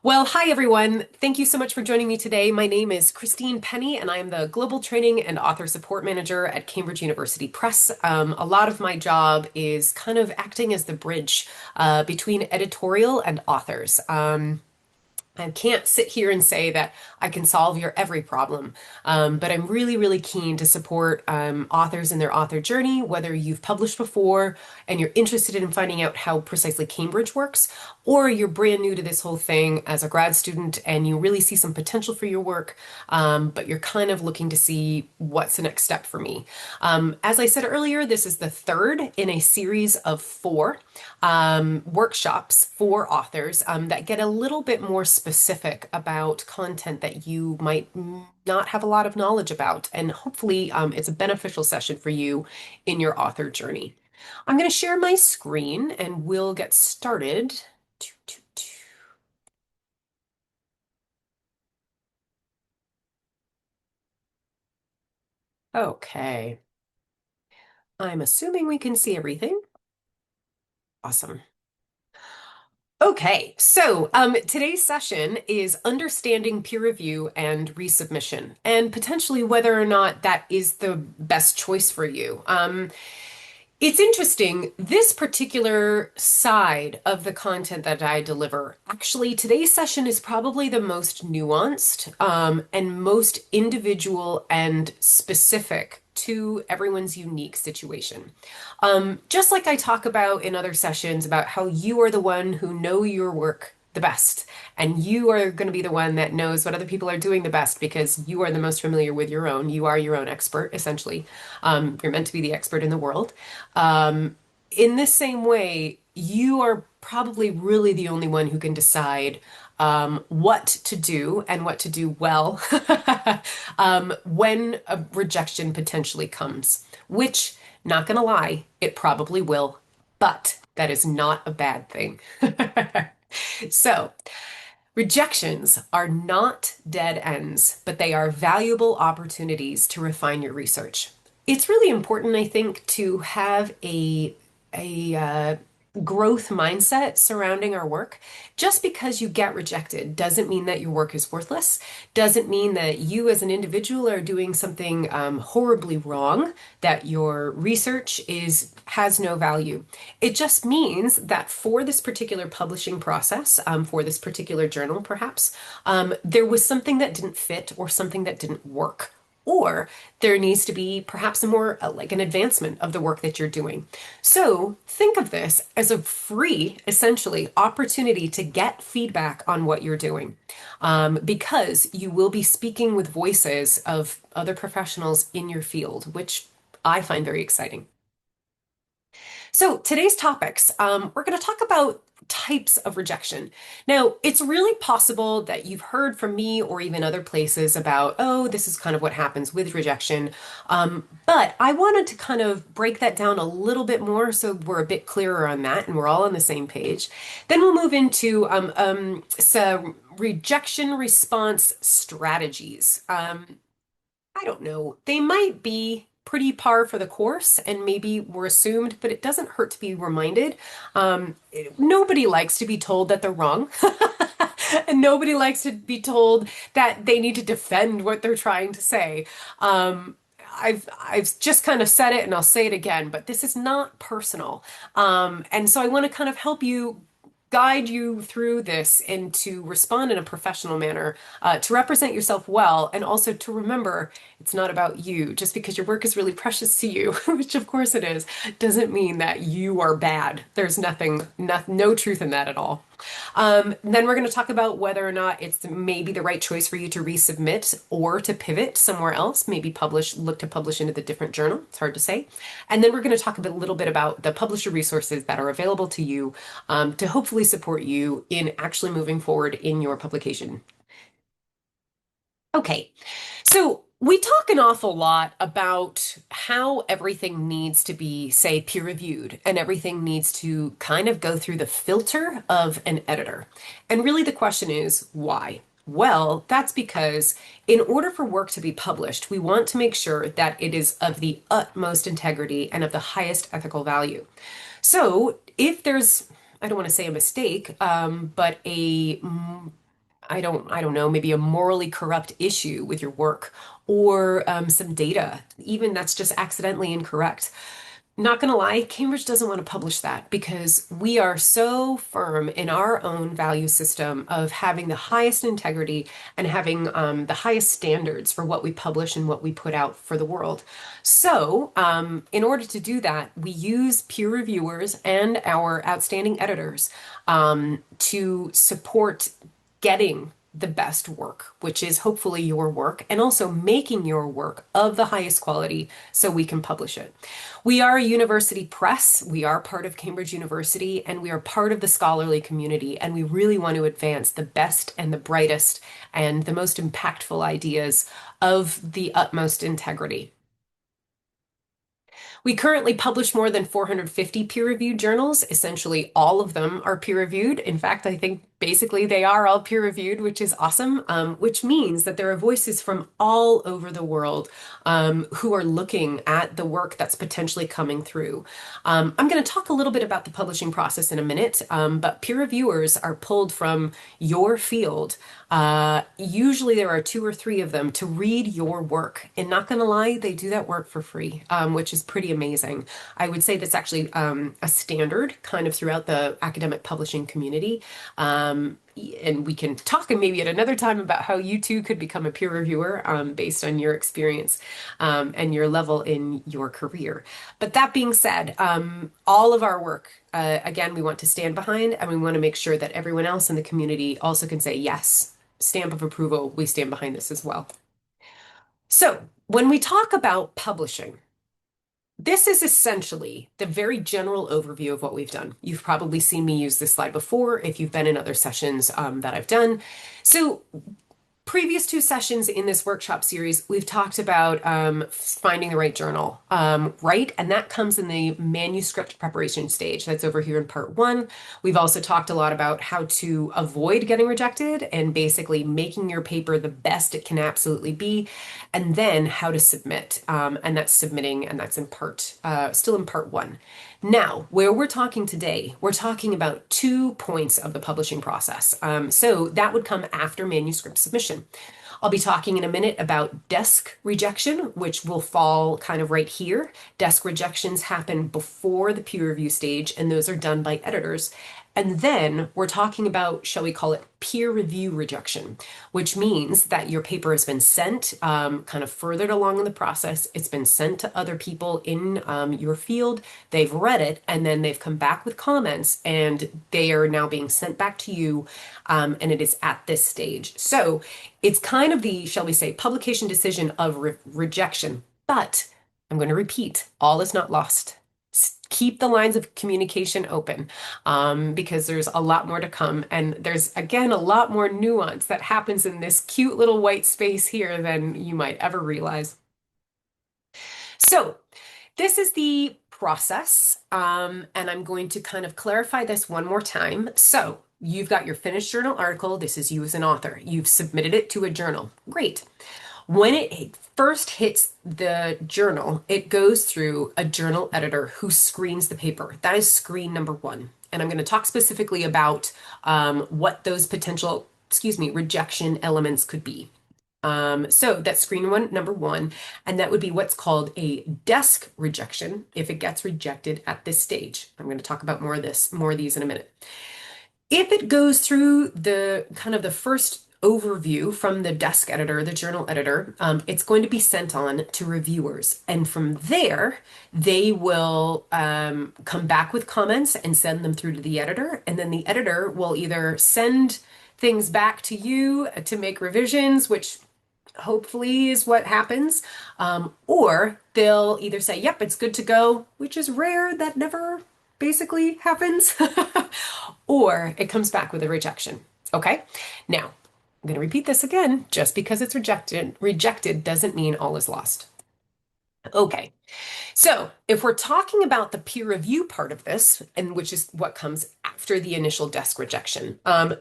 Well, hi everyone. Thank you so much for joining me today. My name is Christine Penny, and I am the Global Training and Author Support Manager at Cambridge University Press. A lot of my job is kind of acting as the bridge between editorial and authors. I can't sit here and say that I can solve your every problem, but I'm really, really keen to support authors in their author journey, whether you've published before and you're interested in finding out how precisely Cambridge works, or you're brand new to this whole thing as a grad student and you really see some potential for your work, but you're kind of looking to see what's the next step for me. As I said earlier, this is the third in a series of four workshops for authors that get a little bit more specific about content that you might not have a lot of knowledge about. And hopefully, it's a beneficial session for you in your author journey. I'm going to share my screen and we'll get started. Okay. I'm assuming we can see everything. Awesome. Okay, so today's session is understanding peer review and resubmission, and potentially whether or not that is the best choice for you. It's interesting, this particular side of the content that I deliver, actually, today's session is probably the most nuanced and most individual and specific to everyone's unique situation. Just like I talk about in other sessions about how you are the one who know your work the best, and you are going to be the one that knows what other people are doing the best because you are the most familiar with your own. You are your own expert, essentially. You're meant to be the expert in the world. Um, in this same way, you are probably really the only one who can decide what to do and what to do well when a rejection potentially comes, which, not gonna lie, it probably will, but that is not a bad thing. So, rejections are not dead ends, but they are valuable opportunities to refine your research. It's really important, I think, to have a growth mindset surrounding our work. Just because you get rejected doesn't mean that your work is worthless, doesn't mean that you as an individual are doing something horribly wrong, that your research is has no value. It just means that for this particular publishing process, for this particular journal, perhaps, there was something that didn't fit or something that didn't work. Or there needs to be perhaps a more like an advancement of the work that you're doing. So think of this as a free, essentially, opportunity to get feedback on what you're doing, because you will be speaking with voices of other professionals in your field, which I find very exciting. So today's topics, we're going to talk about types of rejection. Now, it's really possible that you've heard from me or even other places about, oh, this is kind of what happens with rejection. But I wanted to kind of break that down a little bit more so we're a bit clearer on that and we're all on the same page. Then we'll move into some rejection response strategies. I don't know. They might be pretty par for the course and maybe were assumed, but it doesn't hurt to be reminded. Nobody likes to be told that they're wrong. And nobody likes to be told that they need to defend what they're trying to say. I've just kind of said it and I'll say it again, but this is not personal. And so I want to kind of help you guide you through this and to respond in a professional manner, to represent yourself well, and also to remember it's not about you. Just because your work is really precious to you, which of course it is, doesn't mean that you are bad. There's no truth in that at all. Then we're going to talk about whether or not it's maybe the right choice for you to resubmit or to pivot somewhere else, maybe look to publish into the different journal. It's hard to say. And then we're going to talk little bit about the publisher resources that are available to you, to hopefully support you in actually moving forward in your publication. Okay, so we talk an awful lot about how everything needs to be, say, peer reviewed, and everything needs to kind of go through the filter of an editor. And really the question is, why? Well, that's because in order for work to be published, we want to make sure that it is of the utmost integrity and of the highest ethical value. So if there's, I don't want to say a mistake, but I don't know, maybe a morally corrupt issue with your work or some data, even that's just accidentally incorrect. Not gonna lie, Cambridge doesn't want to publish that because we are so firm in our own value system of having the highest integrity and having the highest standards for what we publish and what we put out for the world. So, in order to do that, we use peer reviewers and our outstanding editors to support getting the best work, which is hopefully your work, and also making your work of the highest quality so we can publish it. We are a university press. We are part of Cambridge University, and we are part of the scholarly community, and we really want to advance the best and the brightest and the most impactful ideas of the utmost integrity. We currently publish more than 450 peer-reviewed journals. Essentially, all of them are peer-reviewed. In fact, I think basically they are all peer-reviewed, which is awesome, which means that there are voices from all over the world who are looking at the work that's potentially coming through. I'm going to talk a little bit about the publishing process in a minute, but peer reviewers are pulled from your field. Usually there are two or three of them to read your work. And not going to lie, they do that work for free, which is pretty amazing. I would say that's actually a standard kind of throughout the academic publishing community. And we can talk maybe at another time about how you too could become a peer reviewer based on your experience and your level in your career. But that being said, all of our work, again, we want to stand behind and we want to make sure that everyone else in the community also can say, yes, stamp of approval, we stand behind this as well. So when we talk about publishing, this is essentially the very general overview of what we've done. You've probably seen me use this slide before if you've been in other sessions that I've done. So previous two sessions in this workshop series, we've talked about finding the right journal, right? And that comes in the manuscript preparation stage. That's over here in part one. We've also talked a lot about how to avoid getting rejected and basically making your paper the best it can absolutely be, and then how to submit. And that's submitting, and that's in part, still in part one. Now, where we're talking today, we're talking about 2 points of the publishing process. So that would come after manuscript submission. I'll be talking in a minute about desk rejection, which will fall kind of right here. Desk rejections happen before the peer review stage, and those are done by editors. And then we're talking about, shall we call it peer review rejection, which means that your paper has been sent kind of furthered along in the process. It's been sent to other people in your field. They've read it and then they've come back with comments and they are now being sent back to you. And it is at this stage. So it's kind of the, shall we say, publication decision of rejection. But I'm going to repeat, all is not lost. Keep the lines of communication open because there's a lot more to come. And there's, again, a lot more nuance that happens in this cute little white space here than you might ever realize. So this is the process. And I'm going to kind of clarify this one more time. So you've got your finished journal article. This is you as an author. You've submitted it to a journal. Great. When it first hits the journal, it goes through a journal editor who screens the paper. That is screen number one. And I'm going to talk specifically about what those potential, rejection elements could be. So that's screen one, number one, and that would be what's called a desk rejection if it gets rejected at this stage. I'm going to talk about more of these in a minute. If it goes through the kind of the first overview from the desk editor, the journal editor, it's going to be sent on to reviewers. And from there, they will come back with comments and send them through to the editor. And then the editor will either send things back to you to make revisions, which hopefully is what happens, or they'll either say, yep, it's good to go, which is rare. That never basically happens, or it comes back with a rejection. Okay, now I'm going to repeat this again. Just because it's rejected doesn't mean all is lost. Okay, so if we're talking about the peer review part of this, and which is what comes after the initial desk rejection,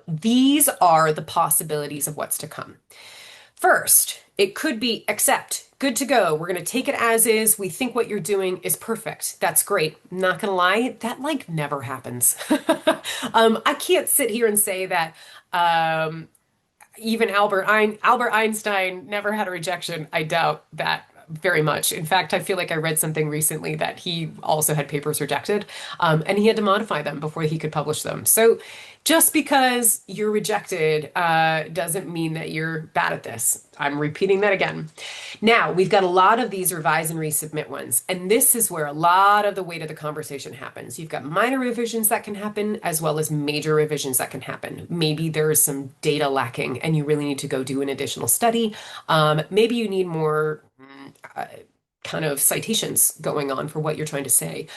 these are the possibilities of what's to come. First, it could be accept, good to go. We're going to take it as is. We think what you're doing is perfect. That's great. Not going to lie, that like never happens. I can't sit here and say that even Albert Einstein never had a rejection. I doubt that very much. In fact, I feel like I read something recently that he also had papers rejected, and he had to modify them before he could publish them. So just because you're rejected doesn't mean that you're bad at this. I'm repeating that again. Now, we've got a lot of these revise and resubmit ones, and this is where a lot of the weight of the conversation happens. You've got minor revisions that can happen as well as major revisions that can happen. Maybe there is some data lacking and you really need to go do an additional study. Maybe you need more uh, kind of citations going on for what you're trying to say.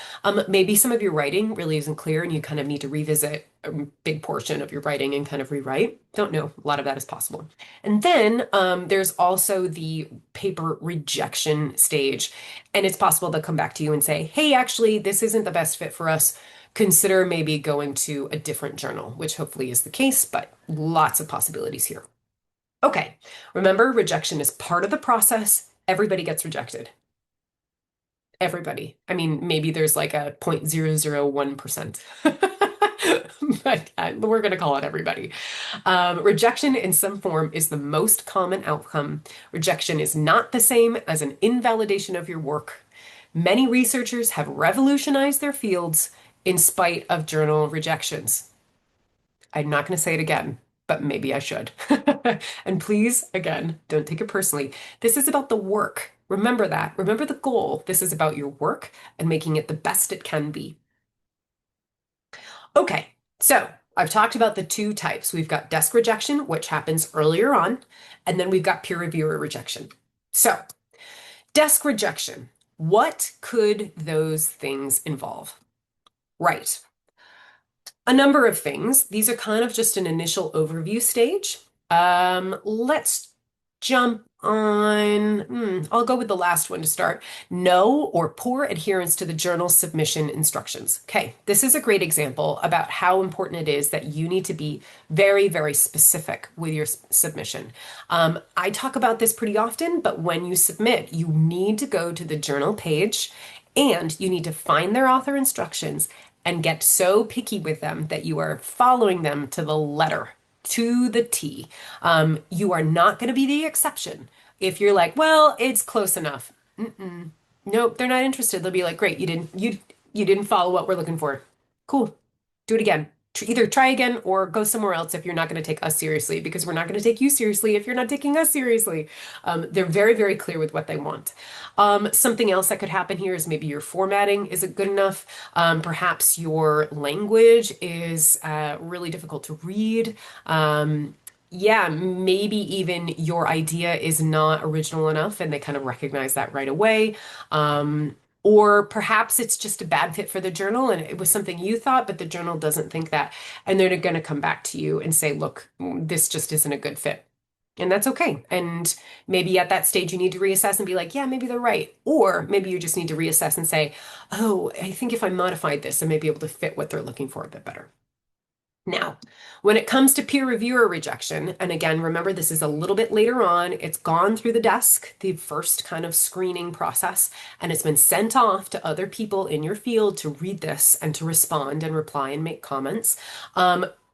Maybe some of your writing really isn't clear and you kind of need to revisit a big portion of your writing and kind of rewrite. Don't know. A lot of that is possible. And then there's also the paper rejection stage. And it's possible they'll come back to you and say, hey, actually, this isn't the best fit for us. Consider maybe going to a different journal, which hopefully is the case, but lots of possibilities here. Okay, remember, rejection is part of the process. Everybody gets rejected. Everybody. I mean, maybe there's like a 0.001%, but we're going to call it everybody. Rejection in some form is the most common outcome. Rejection is not the same as an invalidation of your work. Many researchers have revolutionized their fields in spite of journal rejections. I'm not going to say it again, but maybe I should. And please, again, don't take it personally. This is about the work. Remember that. Remember the goal. This is about your work and making it the best it can be. Okay, so I've talked about the two types. We've got desk rejection, which happens earlier on, and then we've got peer reviewer rejection. So, desk rejection. What could those things involve? Right. A number of things. These are kind of just an initial overview stage. Let's jump on. I'll go with the last one to start. No or poor adherence to the journal submission instructions. Okay, this is a great example about how important it is that you need to be very, very specific with your submission. I talk about this pretty often, but when you submit, you need to go to the journal page and you need to find their author instructions and get so picky with them that you are following them to the letter, to the T. You are not going to be the exception. If you're like, well, it's close enough. Nope, they're not interested. They'll be like, great, you didn't follow what we're looking for. Cool. Do it again. Either try again or go somewhere else if you're not going to take us seriously, because we're not going to take you seriously if you're not taking us seriously. They're very, very clear with what they want. Something else that could happen here is maybe your formatting isn't good enough. Perhaps your language is really difficult to read. Yeah, maybe even your idea is not original enough and they kind of recognize that right away. Or perhaps it's just a bad fit for the journal and it was something you thought, but the journal doesn't think that. And they're going to come back to you and say, look, this just isn't a good fit. And that's okay. And maybe at that stage, you need to reassess and be like, yeah, maybe they're right. Or maybe you just need to reassess and say, oh, I think if I modified this, I may be able to fit what they're looking for a bit better. Now, when it comes to peer reviewer rejection, and again, remember this is a little bit later on, it's gone through the desk, the first kind of screening process, and it's been sent off to other people in your field to read this and to respond and reply and make comments.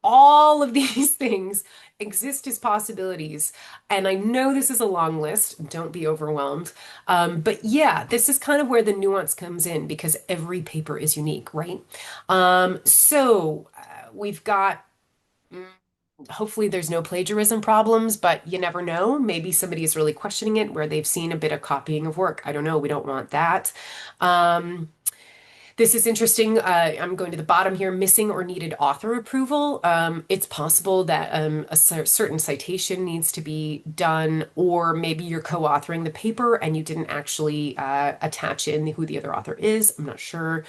All of these things exist as possibilities. And I know this is a long list, don't be overwhelmed. But yeah, this is kind of where the nuance comes in because every paper is unique, right? We've got, hopefully there's no plagiarism problems, but you never know. Maybe somebody is really questioning it where they've seen a bit of copying of work. I don't know. We don't want that. This is interesting. I'm going to the bottom here, missing or needed author approval. It's possible that a certain citation needs to be done, or maybe you're co-authoring the paper and you didn't actually attach in who the other author is. I'm not sure.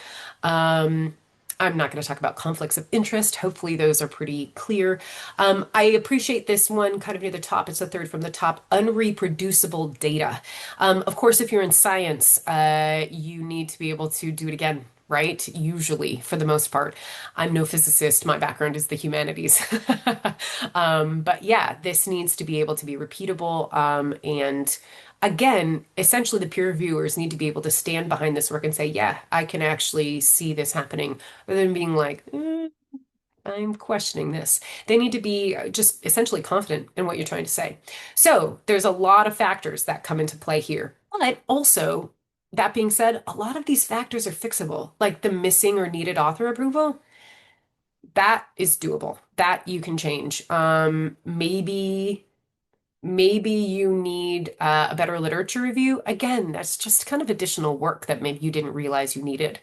I'm not going to talk about conflicts of interest. Hopefully, those are pretty clear. I appreciate this one kind of near the top. It's the third from the top, unreproducible data. Of course, if you're in science, you need to be able to do it again, right? Usually, for the most part. I'm no physicist. My background is the humanities. But yeah, this needs to be able to be repeatable. And again, essentially the peer reviewers need to be able to stand behind this work and say, yeah, I can actually see this happening, rather than being like, I'm questioning this. They need to be just essentially confident in what you're trying to say. So there's a lot of factors that come into play here. But also, that being said, a lot of these factors are fixable, like the missing or needed author approval. That is doable. That you can change. Maybe you need a better literature review. Again, that's just kind of additional work that maybe you didn't realize you needed.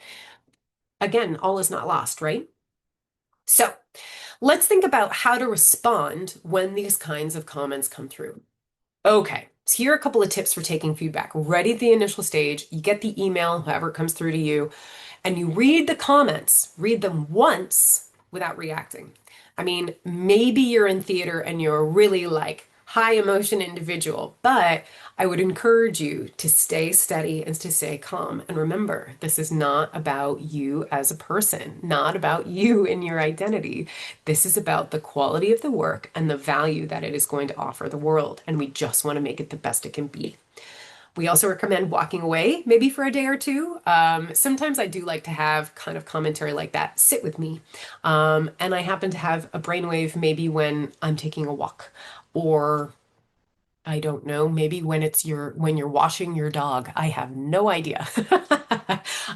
Again, all is not lost, right? So let's think about how to respond when these kinds of comments come through. Okay, so here are a couple of tips for taking feedback. Ready at the initial stage, you get the email, however it comes through to you, and you read the comments, read them once without reacting. I mean, maybe you're in theater and you're really like high emotion individual, but I would encourage you to stay steady and to stay calm. And remember, this is not about you as a person, not about you and your identity. This is about the quality of the work and the value that it is going to offer the world. And we just want to make it the best it can be. We also recommend walking away, maybe for a day or two. Sometimes I do like to have kind of commentary like that sit with me. And I happen to have a brainwave maybe when I'm taking a walk, or I don't know, maybe when you're washing your dog. I have no idea.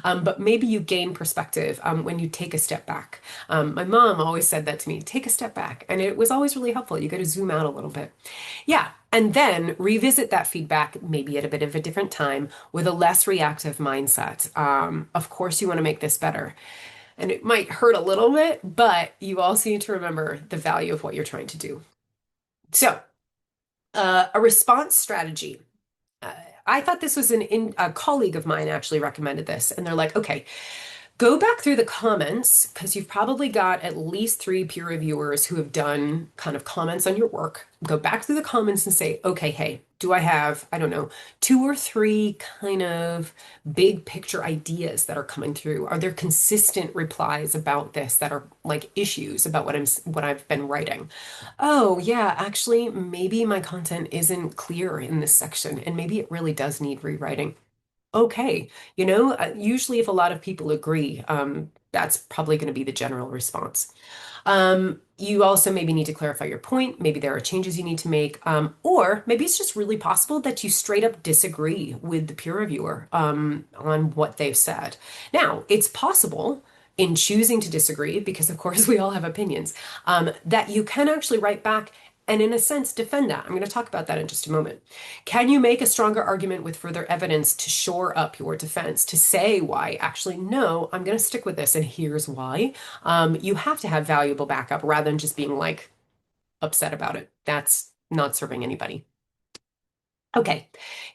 But maybe you gain perspective when you take a step back. My mom always said that to me, take a step back. And it was always really helpful. You got to zoom out a little bit. Yeah. And then revisit that feedback, maybe at a bit of a different time with a less reactive mindset. Of course, you want to make this better. And it might hurt a little bit, but you also need to remember the value of what you're trying to do. So, a response strategy. Uh, I thought this was a colleague of mine actually recommended this, and they're like, okay, go back through the comments because you've probably got at least three peer reviewers who have done kind of comments on your work. Go back through the comments and say, okay, hey, do I have, I don't know, two or three kind of big picture ideas that are coming through? Are there consistent replies about this that are like issues about what I've been writing? Oh, yeah, actually, maybe my content isn't clear in this section and maybe it really does need rewriting. Okay. Usually if a lot of people agree, that's probably going to be the general response. You also maybe need to clarify your point. Maybe there are changes you need to make. Or maybe it's just really possible that you straight up disagree with the peer reviewer, on what they've said. Now, it's possible in choosing to disagree, because of course we all have opinions, that you can actually write back and in a sense defend that. I'm going to talk about that in just a moment. Can you make a stronger argument with further evidence to shore up your defense, to say why, actually, no, I'm going to stick with this and here's why? You have to have valuable backup rather than just being like upset about it. That's not serving anybody. Okay,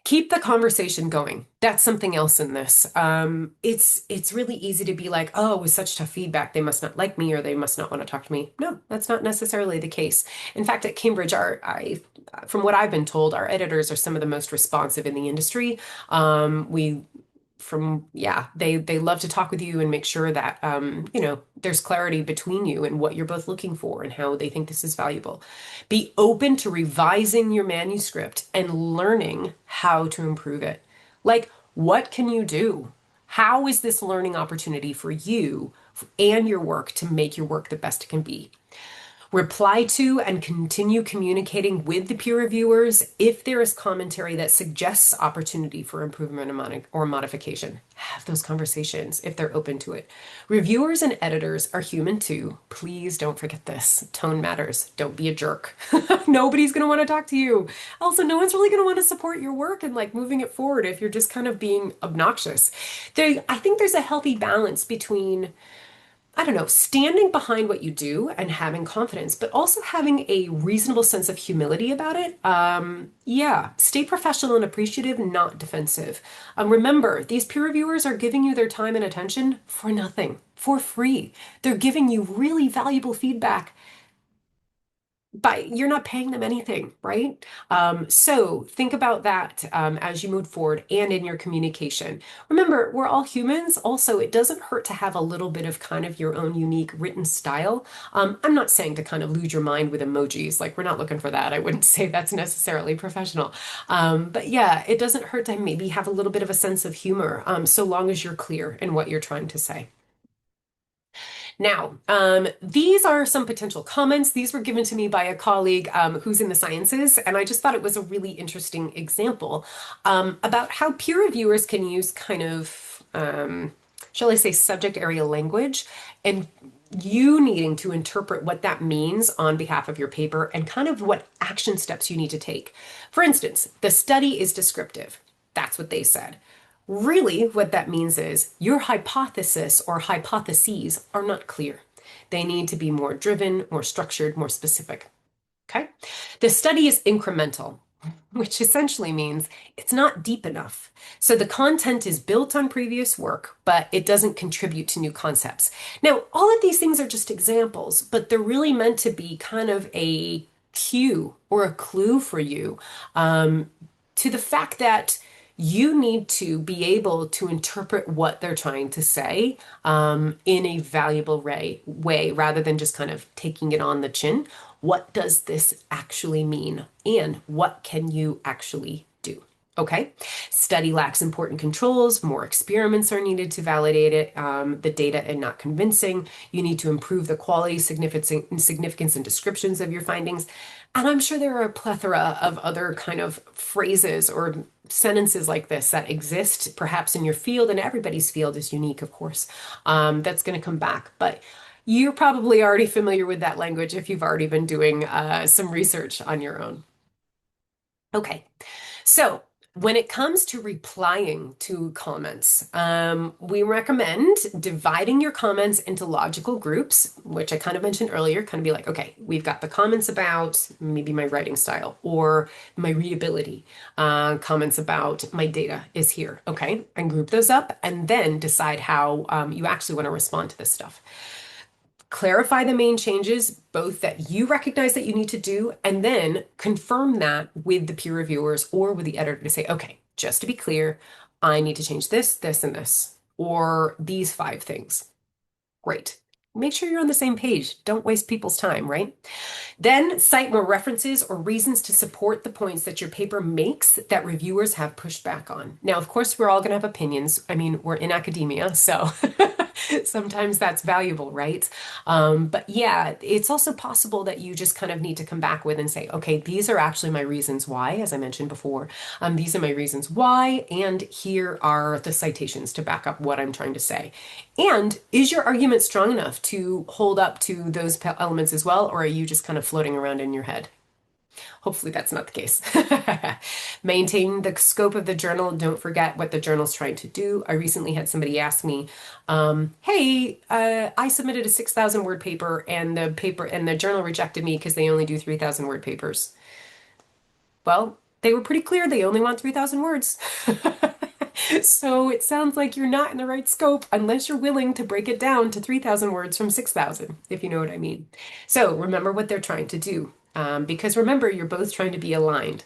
keep the conversation going. That's something else in this. It's really easy to be like, oh, it was such tough feedback. They must not like me or they must not want to talk to me. No, that's not necessarily the case. In fact, at Cambridge, from what I've been told, our editors are some of the most responsive in the industry. We yeah, they love to talk with you and make sure that there's clarity between you and what you're both looking for and how they think this is valuable. Be open to revising your manuscript and learning how to improve it. Like, what can you do? How is this learning opportunity for you and your work to make your work the best it can be? Reply to and continue communicating with the peer reviewers if there is commentary that suggests opportunity for improvement or modification. Have those conversations if they're open to it. Reviewers and editors are human too. Please don't forget this. Tone matters. Don't be a jerk. Nobody's going to want to talk to you. Also, no one's really going to want to support your work and like moving it forward if you're just kind of being obnoxious. I think there's a healthy balance between, I don't know, standing behind what you do and having confidence, but also having a reasonable sense of humility about it. Yeah, stay professional and appreciative, not defensive. Remember, these peer reviewers are giving you their time and attention for nothing, for free. They're giving you really valuable feedback, but you're not paying them anything, right? So think about that as you move forward and in your communication. Remember, we're all humans. Also, it doesn't hurt to have a little bit of kind of your own unique written style. I'm not saying to kind of lose your mind with emojis. Like, we're not looking for that. I wouldn't say that's necessarily professional. But yeah, it doesn't hurt to maybe have a little bit of a sense of humor, so long as you're clear in what you're trying to say. Now, these are some potential comments. These were given to me by a colleague who's in the sciences, and I just thought it was a really interesting example about how peer reviewers can use kind of, shall I say, subject area language, and you needing to interpret what that means on behalf of your paper and kind of what action steps you need to take. For instance, the study is descriptive. That's what they said. Really, what that means is your hypothesis or hypotheses are not clear. They need to be more driven, more structured, more specific. Okay? The study is incremental, which essentially means it's not deep enough. So the content is built on previous work, but it doesn't contribute to new concepts. Now, all of these things are just examples, but they're really meant to be kind of a cue or a clue for you to the fact that you need to be able to interpret what they're trying to say in a valuable way rather than just kind of taking it on the chin. What does this actually mean? And what can you actually do? Okay. Study lacks important controls. More experiments are needed to validate it. The data are not convincing. You need to improve the quality, significance, and descriptions of your findings. And I'm sure there are a plethora of other kind of phrases or sentences like this that exist perhaps in your field, and everybody's field is unique, of course. That's going to come back. But you're probably already familiar with that language if you've already been doing some research on your own. Okay, so when it comes to replying to comments, we recommend dividing your comments into logical groups, which I kind of mentioned earlier, kind of be like, okay, we've got the comments about maybe my writing style or my readability, comments about my data is here, okay? And group those up and then decide how you actually want to respond to this stuff. Clarify the main changes, both that you recognize that you need to do, and then confirm that with the peer reviewers or with the editor to say, okay, just to be clear, I need to change this, this, and this, or these five things. Great. Make sure you're on the same page. Don't waste people's time, right? Then cite more references or reasons to support the points that your paper makes that reviewers have pushed back on. Now, of course, we're all going to have opinions. I mean, we're in academia, so sometimes that's valuable, right? But yeah, it's also possible that you just kind of need to come back with and say, okay, these are actually my reasons why, as I mentioned before. These are my reasons why, and here are the citations to back up what I'm trying to say. And is your argument strong enough to hold up to those elements as well, or are you just kind of floating around in your head? Hopefully that's not the case. Maintain the scope of the journal. Don't forget what the journal's trying to do. I recently had somebody ask me, hey, I submitted a 6,000 word paper and the journal rejected me because they only do 3,000 word papers. Well, they were pretty clear they only want 3,000 words. So it sounds like you're not in the right scope unless you're willing to break it down to 3,000 words from 6,000, if you know what I mean. So remember what they're trying to do. Because remember, you're both trying to be aligned.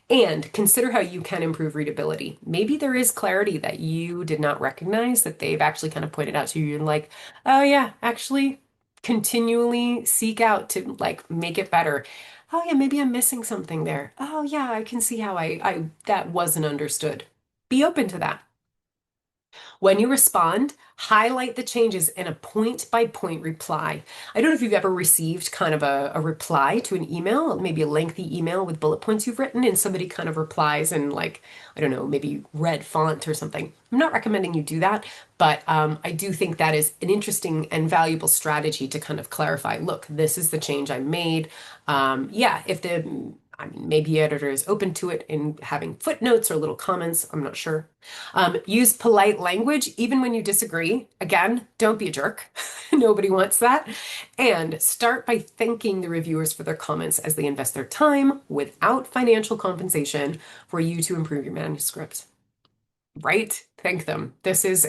And consider how you can improve readability. Maybe there is clarity that you did not recognize that they've actually kind of pointed out to you. You're like, oh yeah, actually continually seek out to like make it better. Oh yeah, maybe I'm missing something there. Oh yeah, I can see how I that wasn't understood. Be open to that. When you respond, highlight the changes in a point by point reply. I don't know if you've ever received kind of a reply to an email, maybe a lengthy email with bullet points you've written, and somebody kind of replies in like, I don't know, maybe red font or something. I'm not recommending you do that, but I do think that is an interesting and valuable strategy to kind of clarify, look, this is the change I made. Yeah, if the I mean, maybe the editor is open to it in having footnotes or little comments. I'm not sure. Use polite language, even when you disagree. Again, don't be a jerk. Nobody wants that. And start by thanking the reviewers for their comments as they invest their time without financial compensation for you to improve your manuscript. Right? Thank them. This is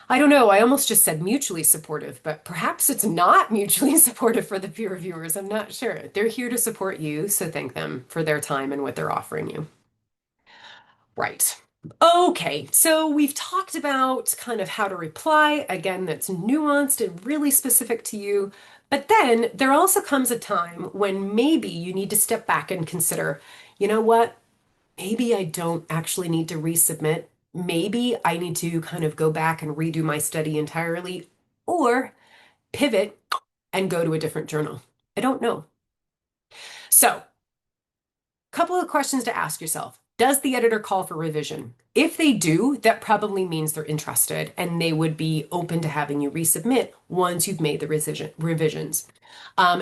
I don't know, I almost just said mutually supportive, but perhaps it's not mutually supportive for the peer reviewers. I'm not sure. They're here to support you, so thank them for their time and what they're offering you. Right. Okay, so we've talked about kind of how to reply. Again, that's nuanced and really specific to you. But then there also comes a time when maybe you need to step back and consider, you know what? Maybe I don't actually need to resubmit. Maybe I need to kind of go back and redo my study entirely. or pivot and go to a different journal. I don't know. So, couple of questions to ask yourself. Does the editor call for revision? If they do, that probably means they're interested and they would be open to having you resubmit once you've made the revisions.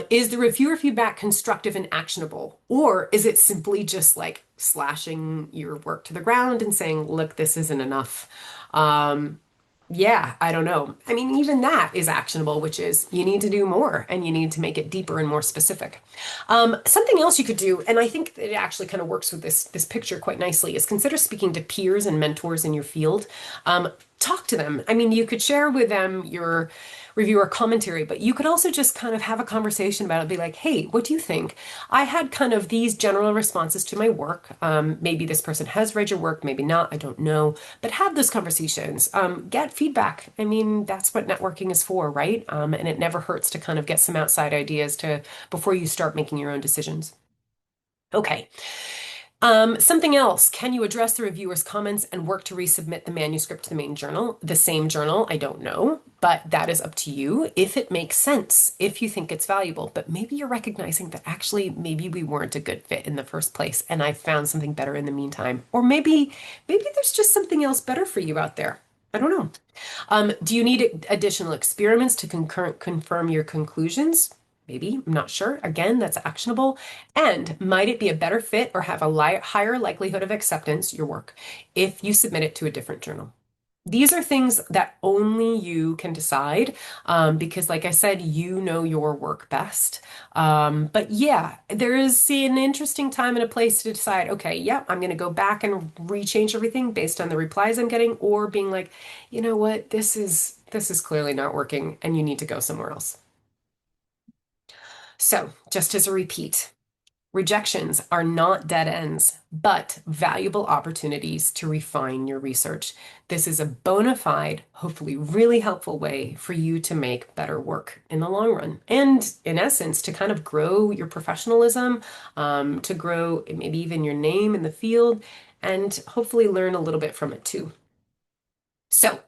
Is the reviewer feedback constructive and actionable? Or is it simply just like slashing your work to the ground and saying, look, this isn't enough? Yeah, I don't know. I mean, even that is actionable, which is you need to do more and you need to make it deeper and more specific. Something else you could do, and I think it actually kind of works with this picture quite nicely, is consider speaking to peers and mentors in your field. Talk to them. I mean, you could share with them your reviewer commentary, but you could also just kind of have a conversation about it, be like, hey, what do you think? I had kind of these general responses to my work. Maybe this person has read your work, maybe not, I don't know, but have those conversations. Get feedback. I mean, that's what networking is for, right? And it never hurts to kind of get some outside ideas to before you start making your own decisions. Okay. Something else. Can you address the reviewer's comments and work to resubmit the manuscript to the main journal? The same journal? I don't know, but that is up to you if it makes sense, if you think it's valuable. But maybe you're recognizing that actually maybe we weren't a good fit in the first place and I found something better in the meantime. Or maybe there's just something else better for you out there. I don't know. Do you need additional experiments to confirm your conclusions? Maybe, I'm not sure. Again, that's actionable. And might it be a better fit or have a higher likelihood of acceptance, your work, if you submit it to a different journal? These are things that only you can decide because, like I said, you know your work best. But yeah, there is an interesting time and a place to decide, okay, yep, I'm going to go back and rechange everything based on the replies I'm getting, or being like, you know what, this is clearly not working and you need to go somewhere else. So, just as a repeat, rejections are not dead ends, but valuable opportunities to refine your research. This is a bona fide, hopefully really helpful way for you to make better work in the long run. And in essence, to kind of grow your professionalism, to grow maybe even your name in the field, and hopefully learn a little bit from it too. So,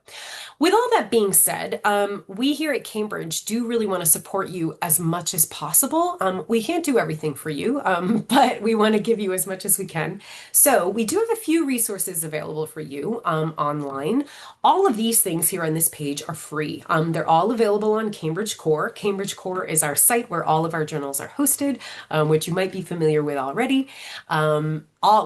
with all that being said, we here at Cambridge do really want to support you as much as possible. We can't do everything for you, but we want to give you as much as we can. So we do have a few resources available for you online. All of these things here on this page are free. They're all available on Cambridge Core. Cambridge Core is our site where all of our journals are hosted, which you might be familiar with already.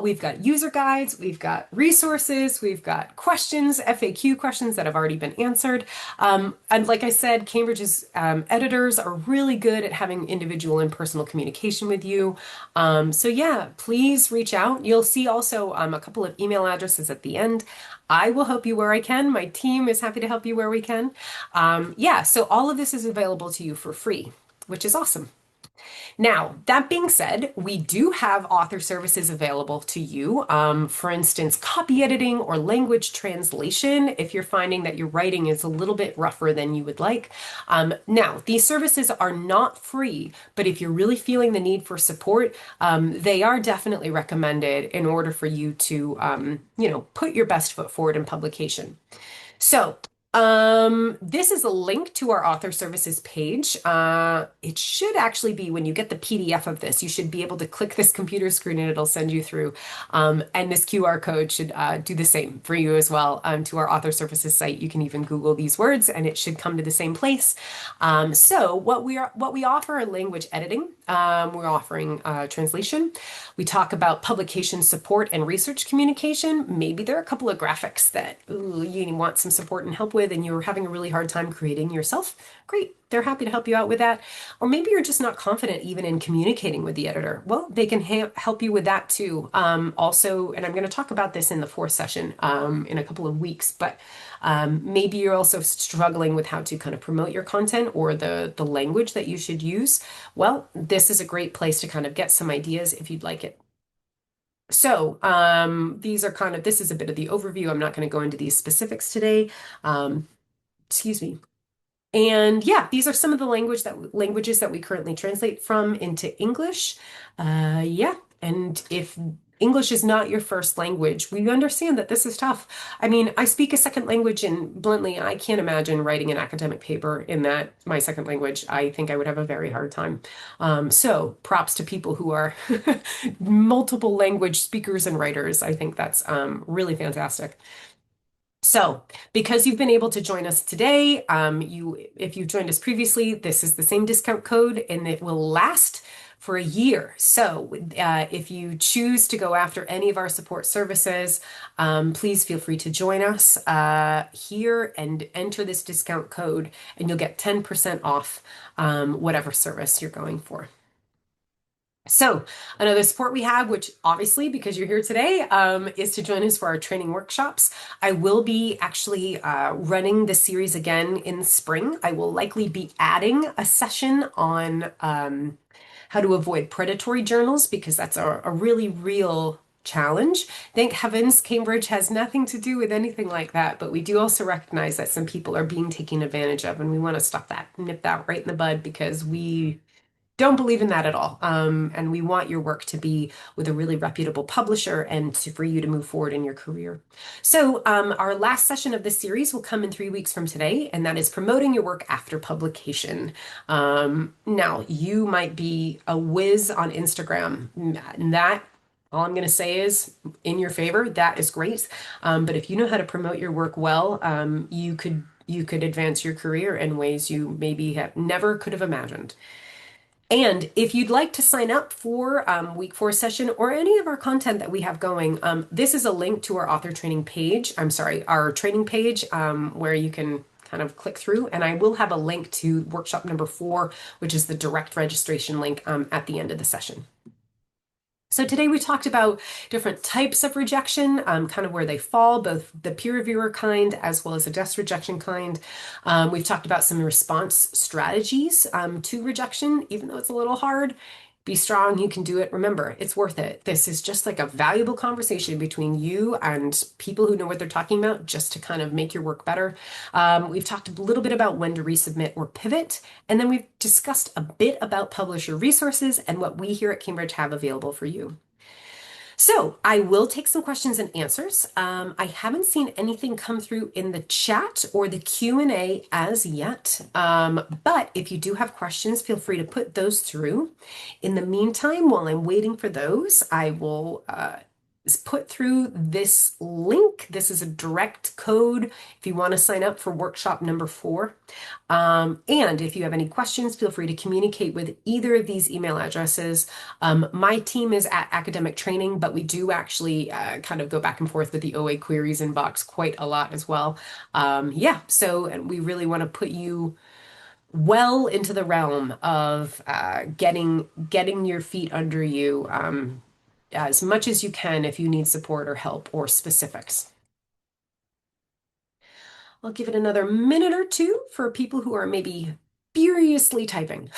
We've got user guides, we've got resources, we've got questions, FAQ questions that have already been answered. And like I said, Cambridge's editors are really good at having individual and personal communication with you. So yeah, please reach out. You'll see also a couple of email addresses at the end. I will help you where I can. My team is happy to help you where we can. Yeah, so all of this is available to you for free, which is awesome. Now, that being said, we do have author services available to you. For instance, copy editing or language translation, if you're finding that your writing is a little bit rougher than you would like. Now, these services are not free, but if you're really feeling the need for support, they are definitely recommended in order for you to, put your best foot forward in publication. So, this is a link to our author services page. It should actually be when you get the PDF of this, you should be able to click this computer screen and it'll send you through. And this QR code should do the same for you as well to our author services site. You can even Google these words and it should come to the same place. So what we offer are language editing. We're offering translation. We talk about publication support and research communication. Maybe there are a couple of graphics that you want some support and help with, and you're having a really hard time creating yourself. Great. They're happy to help you out with that. Or maybe you're just not confident even in communicating with the editor. Well, they can help you with that too. Also, and I'm going to talk about this in the fourth session in a couple of weeks, but maybe you're also struggling with how to kind of promote your content or the language that you should use. Well, this is a great place to kind of get some ideas if you'd like it. So, this is a bit of the overview. I'm not going to go into these specifics today. Excuse me. And yeah, these are some of the languages that we currently translate from into English. Yeah, and if English is not your first language, we understand that this is tough. I mean, I speak a second language, and bluntly, I can't imagine writing an academic paper in that my second language. I think I would have a very hard time. So props to people who are multiple language speakers and writers. I think that's really fantastic. So, because you've been able to join us today, if you've joined us previously, this is the same discount code and it will last for a year. So, if you choose to go after any of our support services, please feel free to join us here and enter this discount code, and you'll get 10% off whatever service you're going for. So, another support we have, which obviously, because you're here today, is to join us for our training workshops. I will be actually running this series again in the spring. I will likely be adding a session on how to avoid predatory journals because that's a really real challenge. Thank heavens Cambridge has nothing to do with anything like that, but we do also recognize that some people are being taken advantage of, and we want to stop that, nip that right in the bud because we don't believe in that at all. And we want your work to be with a really reputable publisher and for you to move forward in your career. So, our last session of this series will come in 3 weeks from today, and that is promoting your work after publication. Now, you might be a whiz on Instagram, and that all I'm going to say is in your favor. That is great. But if you know how to promote your work well, you could advance your career in ways you maybe have never could have imagined. And if you'd like to sign up for week 4 session or any of our content that we have going, this is a link to our author training page. I'm sorry, our training page where you can kind of click through. And I will have a link to workshop number 4, which is the direct registration link at the end of the session. So today we talked about different types of rejection, kind of where they fall, both the peer reviewer kind as well as the desk rejection kind. We've talked about some response strategies to rejection, even though it's a little hard. Be strong, you can do it. Remember, it's worth it. This is just like a valuable conversation between you and people who know what they're talking about, just to kind of make your work better. We've talked a little bit about when to resubmit or pivot, and then we've discussed a bit about publisher resources and what we here at Cambridge have available for you. So I will take some questions and answers. I haven't seen anything come through in the chat or the Q&A as yet. But if you do have questions, feel free to put those through. In the meantime, while I'm waiting for those, I will put through this link. This is a direct code if you want to sign up for workshop number 4. And if you have any questions, feel free to communicate with either of these email addresses. My team is at Academic Training, but we do actually kind of go back and forth with the OA queries inbox quite a lot as well. And we really want to put you well into the realm of getting your feet under you as much as you can if you need support or help or specifics. I'll give it another minute or two for people who are maybe furiously typing.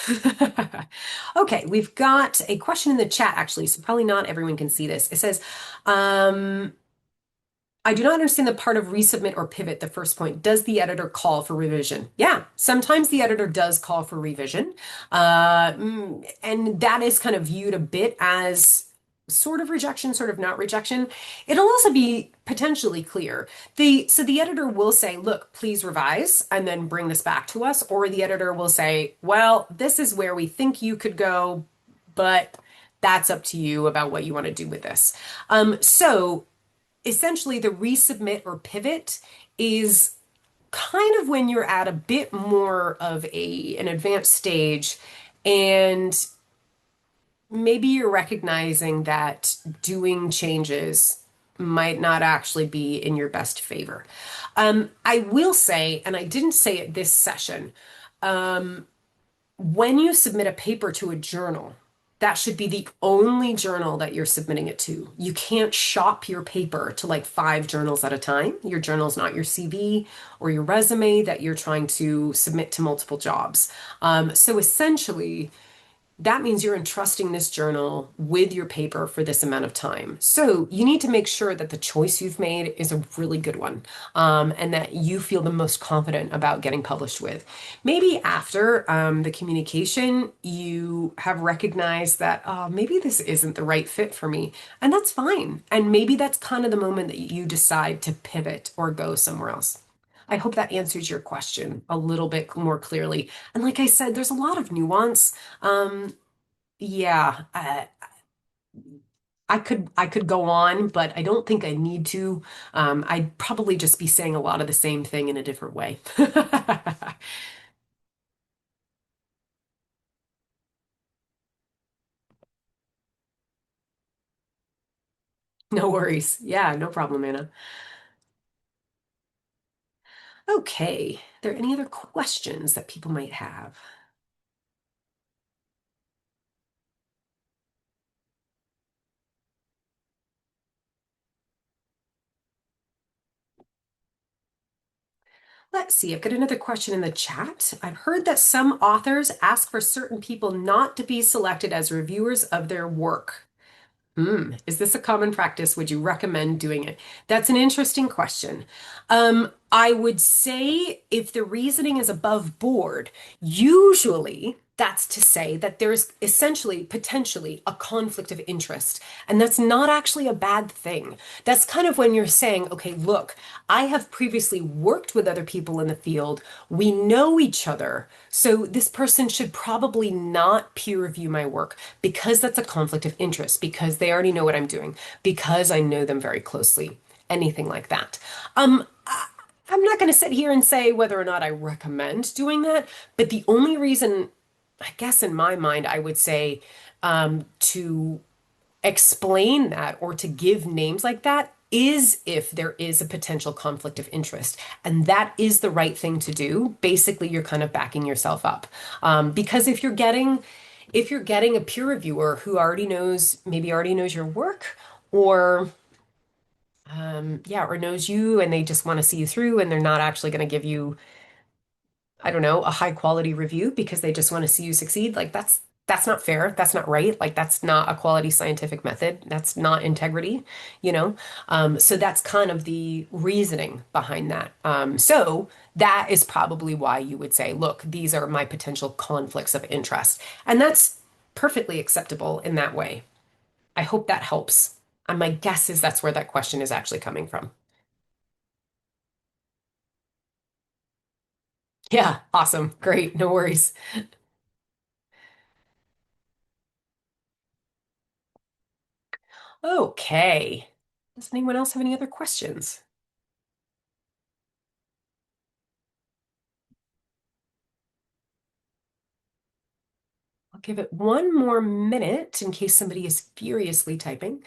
Okay, we've got a question in the chat actually, so probably not everyone can see this. It says, I do not understand the part of resubmit or pivot, the first point. Does the editor call for revision? Yeah, sometimes the editor does call for revision. And that is kind of viewed a bit as sort of rejection, sort of not rejection. It'll also be potentially clear. So the editor will say, look, please revise and then bring this back to us. Or the editor will say, well, this is where we think you could go, but that's up to you about what you want to do with this. So essentially the resubmit or pivot is kind of when you're at a bit more of an advanced stage, and maybe you're recognizing that doing changes might not actually be in your best favor. I will say, and I didn't say it this session, when you submit a paper to a journal, that should be the only journal that you're submitting it to. You can't shop your paper to like 5 journals at a time. Your journal's not your CV or your resume that you're trying to submit to multiple jobs. So essentially, that means you're entrusting this journal with your paper for this amount of time. So you need to make sure that the choice you've made is a really good one, and that you feel the most confident about getting published with. Maybe after the communication, you have recognized that maybe this isn't the right fit for me, and that's fine. And maybe that's kind of the moment that you decide to pivot or go somewhere else. I hope that answers your question a little bit more clearly. And like I said, there's a lot of nuance. Um, yeah, I could go on, but I don't think I need to. I'd probably just be saying a lot of the same thing in a different way. No worries. Yeah, no problem, Anna. Okay. Are there any other questions that people might have? Let's see. I've got another question in the chat. I've heard that some authors ask for certain people not to be selected as reviewers of their work. Is this a common practice? Would you recommend doing it? That's an interesting question. I would say if the reasoning is above board, usually that's to say that there's essentially potentially a conflict of interest. And that's not actually a bad thing. That's kind of when you're saying, okay, look, I have previously worked with other people in the field. We know each other. So this person should probably not peer review my work because that's a conflict of interest, because they already know what I'm doing, because I know them very closely, anything like that. I'm not going to sit here and say whether or not I recommend doing that, but the only reason, I guess in my mind, I would say to explain that or to give names like that is if there is a potential conflict of interest. And that is the right thing to do. Basically, you're kind of backing yourself up. Because if you're getting a peer reviewer who already knows, maybe already knows your work, or yeah, or knows you and they just want to see you through and they're not actually going to give you, I don't know, a high quality review because they just want to see you succeed. Like that's not fair. That's not right. Like that's not a quality scientific method. That's not integrity, you know? So that's kind of the reasoning behind that. So that is probably why you would say, look, these are my potential conflicts of interest. And that's perfectly acceptable in that way. I hope that helps. And my guess is that's where that question is actually coming from. Yeah, awesome. Great. No worries. Okay. Does anyone else have any other questions? I'll give it one more minute in case somebody is furiously typing.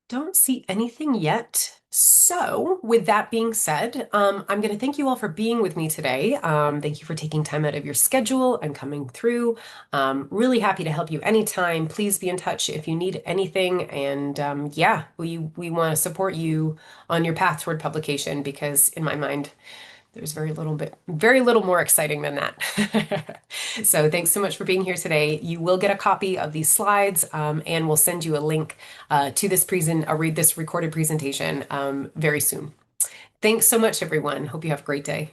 Don't see anything yet. So, with that being said, I'm going to thank you all for being with me today. Thank you for taking time out of your schedule and coming through. Really happy to help you anytime. Please be in touch if you need anything. And yeah, we want to support you on your path toward publication because, in my mind, there's very little more exciting than that. So thanks so much for being here today. You will get a copy of these slides, and we'll send you a link to this recorded presentation very soon. Thanks so much, everyone. Hope you have a great day.